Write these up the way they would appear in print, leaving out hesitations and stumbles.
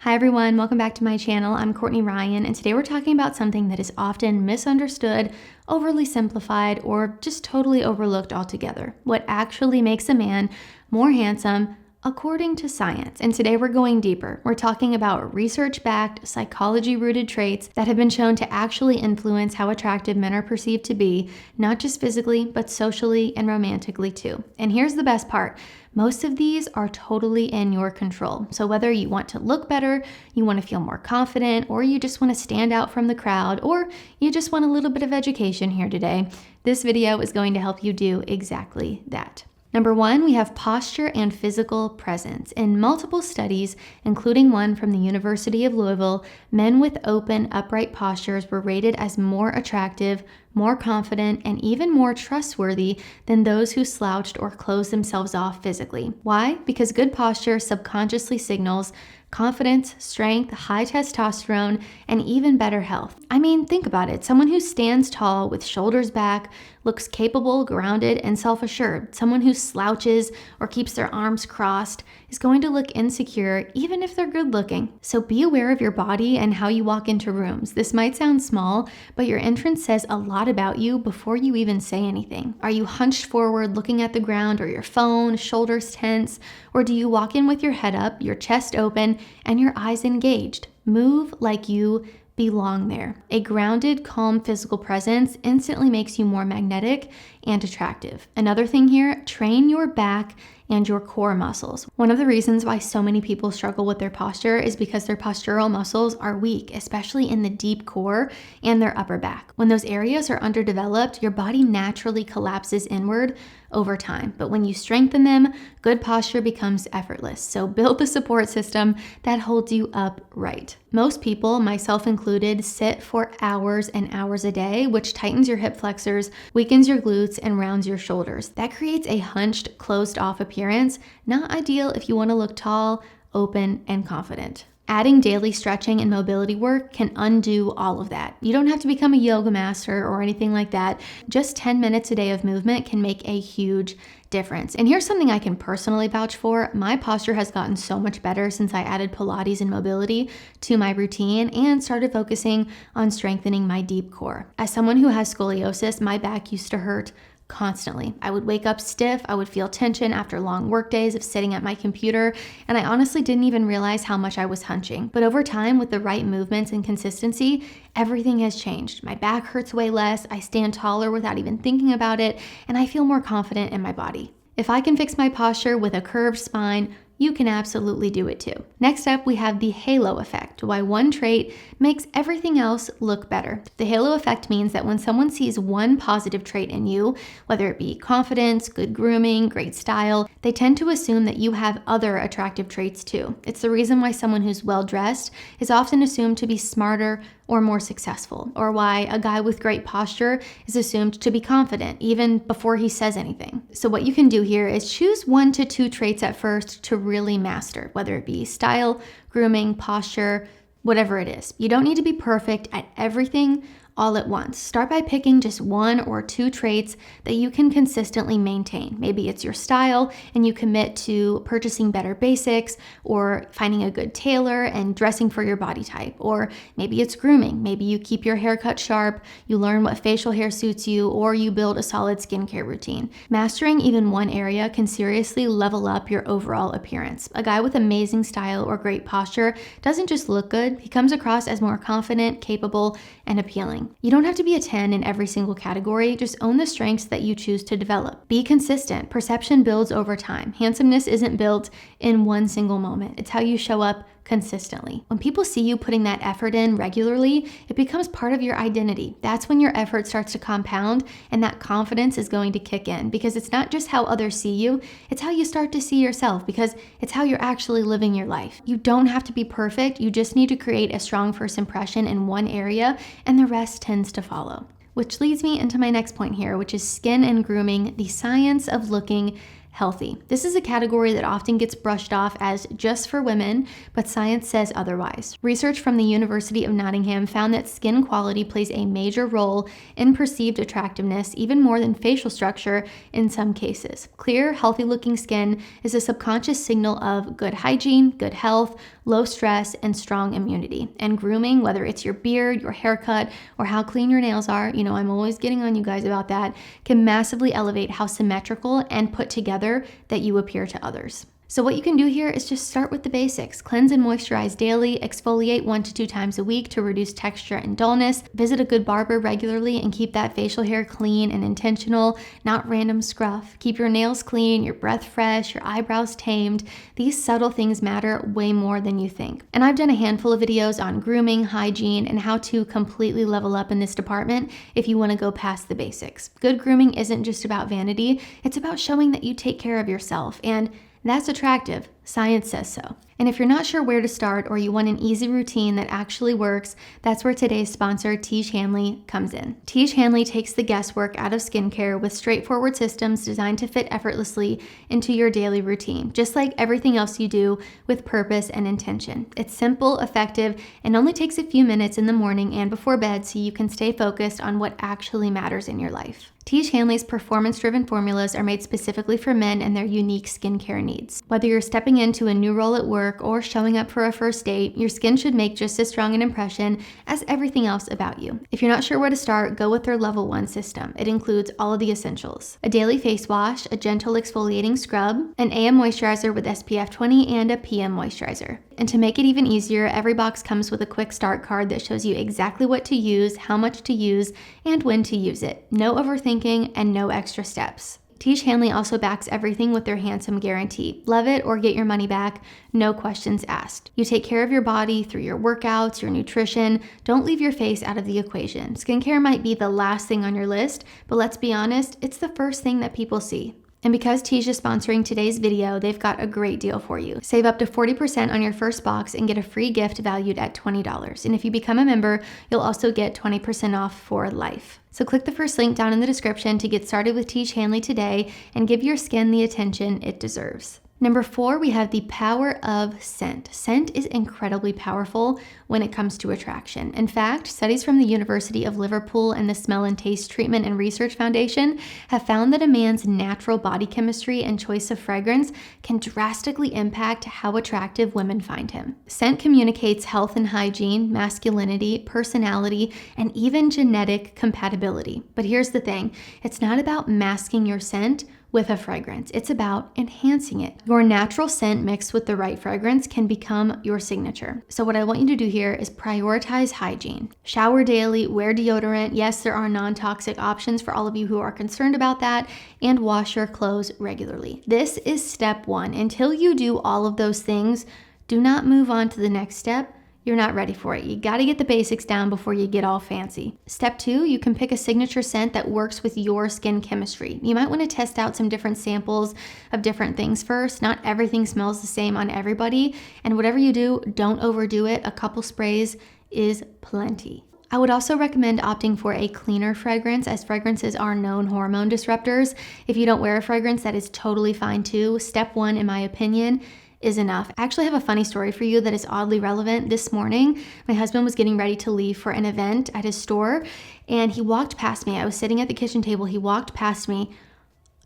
Hi everyone, welcome back to my channel. I'm Courtney Ryan, and today we're talking about something that is often misunderstood, overly simplified, or just totally overlooked altogether. What actually makes a man more handsome according to science. And today we're going deeper. We're talking about research-backed, psychology-rooted traits that have been shown to actually influence how attractive men are perceived to be, not just physically, but socially and romantically too. And here's the best part. Most of these are totally in your control. So whether you want to look better, you want to feel more confident, or you just want to stand out from the crowd, or you just want a little bit of education here today, this video is going to help you do exactly that. Number one, we have posture and physical presence. In multiple studies, including one from the University of Louisville, men with open, upright postures were rated as more attractive, more confident, and even more trustworthy than those who slouched or closed themselves off physically. Why? Because good posture subconsciously signals confidence, strength, high testosterone, and even better health. I mean, think about it. Someone who stands tall with shoulders back looks capable, grounded, and self-assured. Someone who slouches or keeps their arms crossed is going to look insecure even if they're good looking. So be aware of your body and how you walk into rooms. This might sound small, but your entrance says a lot about you before you even say anything. Are you hunched forward looking at the ground or your phone, shoulders tense, or do you walk in with your head up, your chest open, and your eyes engaged? Move like you belong there. A grounded, calm physical presence instantly makes you more magnetic and attractive. Another thing here, train your back and your core muscles. One of the reasons why so many people struggle with their posture is because their postural muscles are weak, especially in the deep core and their upper back. When those areas are underdeveloped, your body naturally collapses inward over time. But when you strengthen them, good posture becomes effortless. So build the support system that holds you upright. Most people, myself included, sit for hours and hours a day, which tightens your hip flexors, weakens your glutes, and rounds your shoulders. That creates a hunched, closed-off appearance, not ideal if you want to look tall, open, and confident. Adding daily stretching and mobility work can undo all of that. You don't have to become a yoga master or anything like that. Just 10 minutes a day of movement can make a huge difference. And here's something I can personally vouch for. My posture has gotten so much better since I added Pilates and mobility to my routine and started focusing on strengthening my deep core. As someone who has scoliosis, my back used to hurt constantly. I would wake up stiff, I would feel tension after long work days of sitting at my computer, and I honestly didn't even realize how much I was hunching. But over time, with the right movements and consistency, everything has changed. My back hurts way less, I stand taller without even thinking about it, and I feel more confident in my body. If I can fix my posture with a curved spine, you can absolutely do it too. Next up, we have the halo effect, why one trait makes everything else look better. The halo effect means that when someone sees one positive trait in you, whether it be confidence, good grooming, great style, they tend to assume that you have other attractive traits too. It's the reason why someone who's well-dressed is often assumed to be smarter or more successful, or why a guy with great posture is assumed to be confident even before he says anything. So what you can do here is choose 1 to 2 traits at first to really master, whether it be style, grooming, posture, whatever it is. You don't need to be perfect at everything all at once. Start by picking just 1 or 2 traits that you can consistently maintain. Maybe it's your style and you commit to purchasing better basics or finding a good tailor and dressing for your body type. Or maybe it's grooming. Maybe you keep your hair cut sharp, you learn what facial hair suits you, or you build a solid skincare routine. Mastering even one area can seriously level up your overall appearance. A guy with amazing style or great posture doesn't just look good, he comes across as more confident, capable, and appealing. You don't have to be a 10 in every single category, just own the strengths that you choose to develop. Be consistent. Perception builds over time. Handsomeness isn't built in one single moment. It's how you show up consistently. When people see you putting that effort in regularly, it becomes part of your identity. That's when your effort starts to compound and that confidence is going to kick in, because it's not just how others see you, it's how you start to see yourself, because it's how you're actually living your life. You don't have to be perfect. You just need to create a strong first impression in one area and the rest tends to follow. Which leads me into my next point here, which is skin and grooming, the science of looking healthy. This is a category that often gets brushed off as just for women, but science says otherwise. Research from the University of Nottingham found that skin quality plays a major role in perceived attractiveness, even more than facial structure in some cases. Clear, healthy-looking skin is a subconscious signal of good hygiene, good health, low stress, and strong immunity. And grooming, whether it's your beard, your haircut, or how clean your nails are, I'm always getting on you guys about that, can massively elevate how symmetrical and put together that you appear to others. So what you can do here is just start with the basics. Cleanse and moisturize daily, exfoliate 1 to 2 times a week to reduce texture and dullness, visit a good barber regularly and keep that facial hair clean and intentional, not random scruff. Keep your nails clean, your breath fresh, your eyebrows tamed. These subtle things matter way more than you think. And I've done a handful of videos on grooming, hygiene, and how to completely level up in this department if you want to go past the basics. Good grooming isn't just about vanity, it's about showing that you take care of yourself, and that's attractive. Science says so. And if you're not sure where to start or you want an easy routine that actually works, that's where today's sponsor, Tiege Hanley, comes in. Tiege Hanley takes the guesswork out of skincare with straightforward systems designed to fit effortlessly into your daily routine, just like everything else you do with purpose and intention. It's simple, effective, and only takes a few minutes in the morning and before bed so you can stay focused on what actually matters in your life. Tiege Hanley's performance-driven formulas are made specifically for men and their unique skincare needs. Whether you're stepping into a new role at work or showing up for a first date, your skin should make just as strong an impression as everything else about you. If you're not sure where to start, go with their Level 1 system. It includes all of the essentials: a daily face wash, a gentle exfoliating scrub, an AM moisturizer with SPF 20, and a PM moisturizer. And to make it even easier, every box comes with a quick start card that shows you exactly what to use, how much to use, and when to use it. No overthinking and no extra steps. Tiege Hanley also backs everything with their handsome guarantee. Love it or get your money back, no questions asked. You take care of your body through your workouts, your nutrition. Don't leave your face out of the equation. Skincare might be the last thing on your list, but let's be honest, it's the first thing that people see. And because Tiege is sponsoring today's video, they've got a great deal for you. Save up to 40% on your first box and get a free gift valued at $20. And if you become a member, you'll also get 20% off for life. So click the first link down in the description to get started with Tiege Hanley today and give your skin the attention it deserves. Number 4, we have the power of scent. Scent is incredibly powerful when it comes to attraction. In fact, studies from the University of Liverpool and the Smell and Taste Treatment and Research Foundation have found that a man's natural body chemistry and choice of fragrance can drastically impact how attractive women find him. Scent communicates health and hygiene, masculinity, personality, and even genetic compatibility. But here's the thing, it's not about masking your scent with a fragrance. It's about enhancing it. Your natural scent mixed with the right fragrance can become your signature. So what I want you to do here is prioritize hygiene. Shower daily, wear deodorant. Yes, there are non-toxic options for all of you who are concerned about that, and wash your clothes regularly. This is step 1. Until you do all of those things, do not move on to the next step. You're not ready for it. You got to get the basics down before you get all fancy. Step 2, you can pick a signature scent that works with your skin chemistry. You might want to test out some different samples of different things first. Not everything smells the same on everybody. And whatever you do, don't overdo it. A couple sprays is plenty. I would also recommend opting for a cleaner fragrance, as fragrances are known hormone disruptors. If you don't wear a fragrance, that is totally fine too. Step 1, in my opinion, is enough. I actually have a funny story for you that is oddly relevant. This morning, my husband was getting ready to leave for an event at his store, and he walked past me. I was sitting at the kitchen table. He walked past me,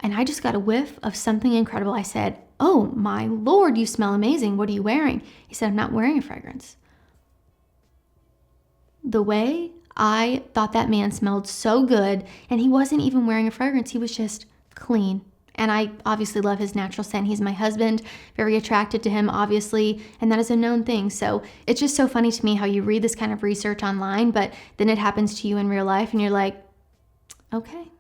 and I just got a whiff of something incredible. I said, "Oh my Lord, you smell amazing. What are you wearing?" He said, "I'm not wearing a fragrance." The way I thought that man smelled so good, and he wasn't even wearing a fragrance. He was just clean. And I obviously love his natural scent. He's my husband, very attracted to him, obviously, and that is a known thing. So it's just so funny to me how you read this kind of research online, but then it happens to you in real life, and you're like, okay,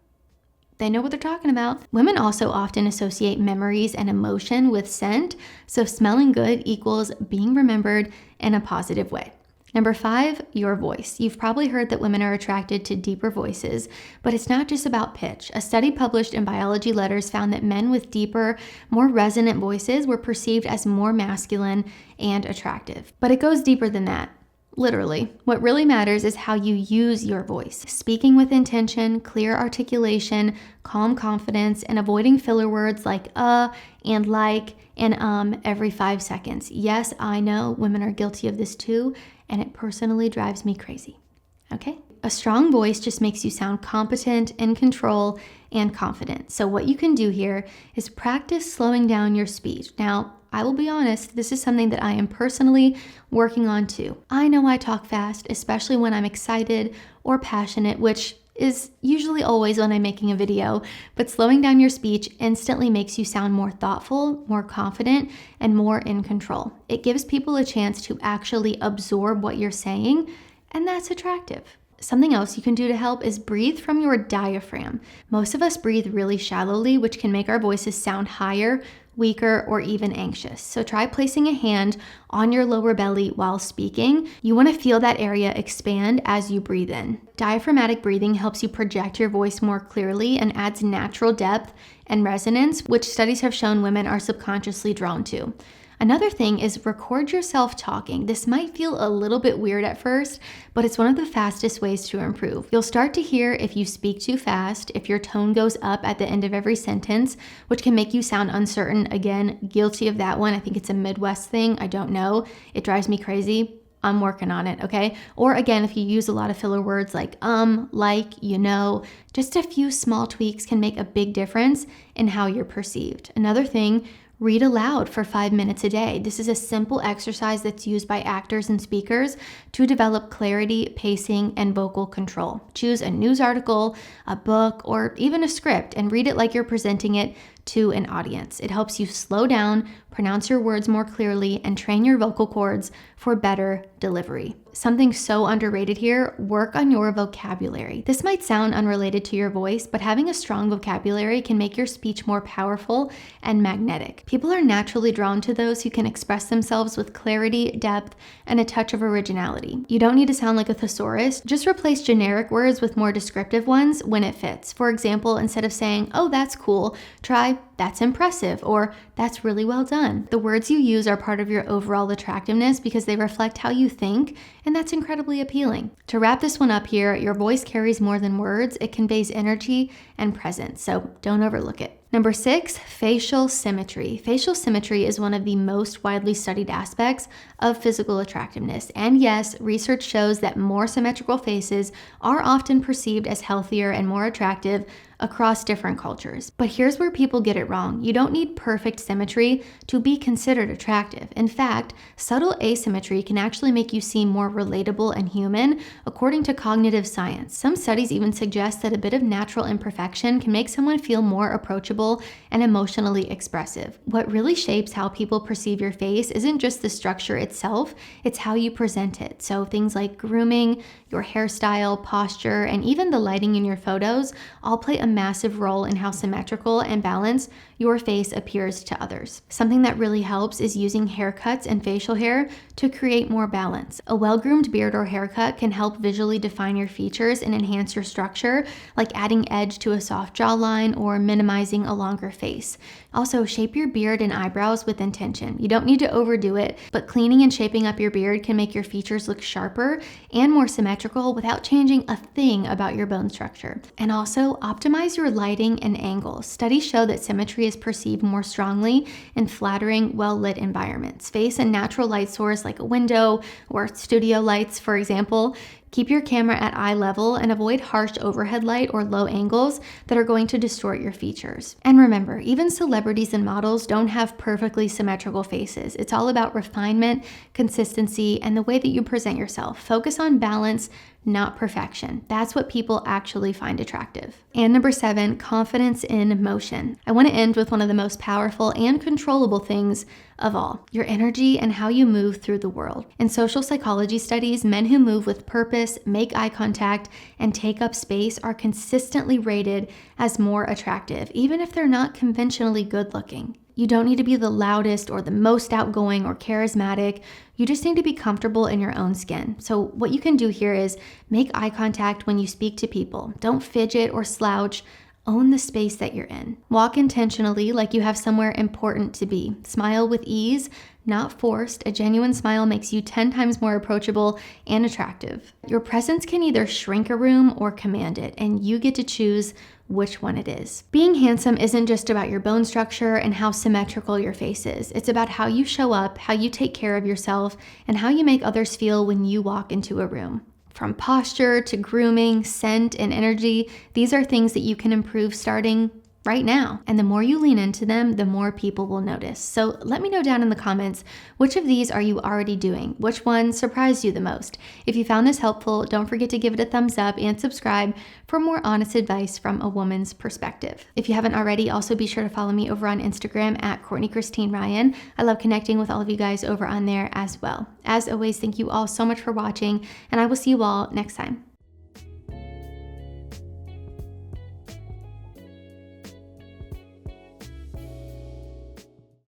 they know what they're talking about. Women also often associate memories and emotion with scent, so smelling good equals being remembered in a positive way. Number 5, your voice. You've probably heard that women are attracted to deeper voices, but it's not just about pitch. A study published in Biology Letters found that men with deeper, more resonant voices were perceived as more masculine and attractive. But it goes deeper than that. Literally, what really matters is how you use your voice. Speaking with intention, clear articulation, calm confidence, and avoiding filler words like and like and every 5 seconds. Yes, I know women are guilty of this too, and it personally drives me crazy. Okay? A strong voice just makes you sound competent, in control, and confident. So what you can do here is practice slowing down your speech. Now, I will be honest, this is something that I am personally working on too. I know I talk fast, especially when I'm excited or passionate, which is usually always when I'm making a video, but slowing down your speech instantly makes you sound more thoughtful, more confident, and more in control. It gives people a chance to actually absorb what you're saying, and that's attractive. Something else you can do to help is breathe from your diaphragm. Most of us breathe really shallowly, which can make our voices sound higher, weaker, or even anxious. So try placing a hand on your lower belly while speaking. You want to feel that area expand as you breathe in. Diaphragmatic breathing helps you project your voice more clearly and adds natural depth and resonance, which studies have shown women are subconsciously drawn to. Another thing is record yourself talking. This might feel a little bit weird at first, but it's one of the fastest ways to improve. You'll start to hear if you speak too fast, if your tone goes up at the end of every sentence, which can make you sound uncertain. Again, guilty of that one. I think it's a Midwest thing. I don't know. It drives me crazy. I'm working on it, okay? Or again, if you use a lot of filler words like like, just a few small tweaks can make a big difference in how you're perceived. Another thing, read aloud for 5 minutes a day. This is a simple exercise that's used by actors and speakers to develop clarity, pacing, and vocal control. Choose a news article, a book, or even a script and read it like you're presenting it to an audience. It helps you slow down, pronounce your words more clearly, and train your vocal cords for better delivery. Something so underrated here, work on your vocabulary. This might sound unrelated to your voice, but having a strong vocabulary can make your speech more powerful and magnetic. People are naturally drawn to those who can express themselves with clarity, depth, and a touch of originality. You don't need to sound like a thesaurus. Just replace generic words with more descriptive ones when it fits. For example, instead of saying, "Oh, that's cool," try, "That's impressive," or "That's really well done." The words you use are part of your overall attractiveness because they reflect how you think, and that's incredibly appealing. To wrap this one up here, your voice carries more than words. It conveys energy and presence, so don't overlook it. Number 6, facial symmetry. Facial symmetry is one of the most widely studied aspects of physical attractiveness. And yes, research shows that more symmetrical faces are often perceived as healthier and more attractive across different cultures. But here's where people get it wrong. You don't need perfect symmetry to be considered attractive. In fact, subtle asymmetry can actually make you seem more relatable and human, according to cognitive science. Some studies even suggest that a bit of natural imperfection can make someone feel more approachable and emotionally expressive. What really shapes how people perceive your face isn't just the structure itself, it's how you present it. So things like grooming, your hairstyle, posture, and even the lighting in your photos all play a massive role in how symmetrical and balanced your face appears to others. Something that really helps is using haircuts and facial hair to create more balance. A well-groomed beard or haircut can help visually define your features and enhance your structure, like adding edge to a soft jawline or minimizing a longer face. Also, shape your beard and eyebrows with intention. You don't need to overdo it, but cleaning and shaping up your beard can make your features look sharper and more symmetrical without changing a thing about your bone structure. And also, optimize your lighting and angles. Studies show that symmetry is perceived more strongly in flattering, well-lit environments. Face a natural light source like a window or studio lights, for example. Keep your camera at eye level and avoid harsh overhead light or low angles that are going to distort your features. And remember, even celebrities and models don't have perfectly symmetrical faces. It's all about refinement, consistency, and the way that you present yourself. Focus on balance, not perfection. That's what people actually find attractive. And number 7, confidence in motion. I want to end with one of the most powerful and controllable things of all, your energy and how you move through the world. In social psychology studies, men who move with purpose, make eye contact, and take up space are consistently rated as more attractive, even if they're not conventionally good looking. You don't need to be the loudest or the most outgoing or charismatic. You just need to be comfortable in your own skin. So what you can do here is make eye contact when you speak to people. Don't fidget or slouch. Own the space that you're in. Walk intentionally like you have somewhere important to be. Smile with ease, not forced. A genuine smile makes you 10 times more approachable and attractive. Your presence can either shrink a room or command it, and you get to choose which one it is. Being handsome isn't just about your bone structure and how symmetrical your face is. It's about how you show up, how you take care of yourself, and how you make others feel when you walk into a room. from posture to grooming, scent, and energy. These are things that you can improve starting right now. And the more you lean into them, the more people will notice. So let me know down in the comments, which of these are you already doing? Which one surprised you the most? If you found this helpful, don't forget to give it a thumbs up and subscribe for more honest advice from a woman's perspective. If you haven't already, also be sure to follow me over on Instagram at Courtney Christine Ryan. I love connecting with all of you guys over on there as well. As always, thank you all so much for watching, and I will see you all next time.